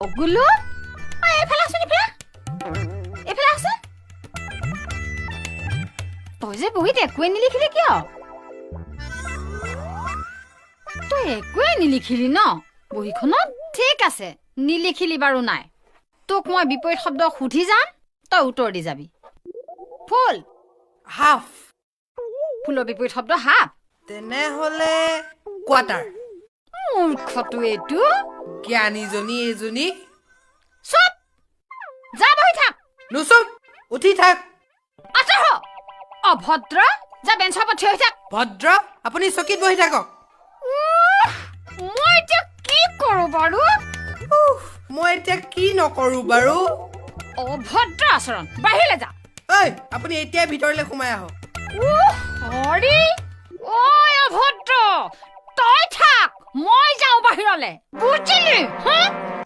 অগুলো এইফালে আছোন এইফালে আছে তই যে বহিত একোৱে নিলিখিলি কিয় তই একোৱে নিলিখিলি ন বহিখনত ঠিক আছে নিলিখিলি বাৰু নাই তোক মই বিপৰীত শব্দ সুধি যাম তই উত্তৰ দি যাবি ফুল হাফ ফুলৰ বিপৰীত শব্দ হাফ তেনেহলে কোৱাৰ্টাৰ মূৰ্খটো এইটো জ্ঞানীজনী এজনী চুপ যা বহি থাক নুচুপ উঠি থাক আচৰ অভদ্ৰ যা বেঞ্চৰ ওপৰত থিয় হৈ থাক ভদ্ৰ আপুনি চকীত বহি থাকক মই এতিয়া কি কৰো বাৰু মই এতিয়া কি নকৰো বাৰু অভদ্ৰ আচৰণ বাহিৰলৈ যা ঐ আপুনি এতিয়া ভিতৰলৈ সোমাই আহক হৰি ঐ অভদ্ৰ তই থাক মই যাওঁ বাহিৰলৈ বুজিলি হা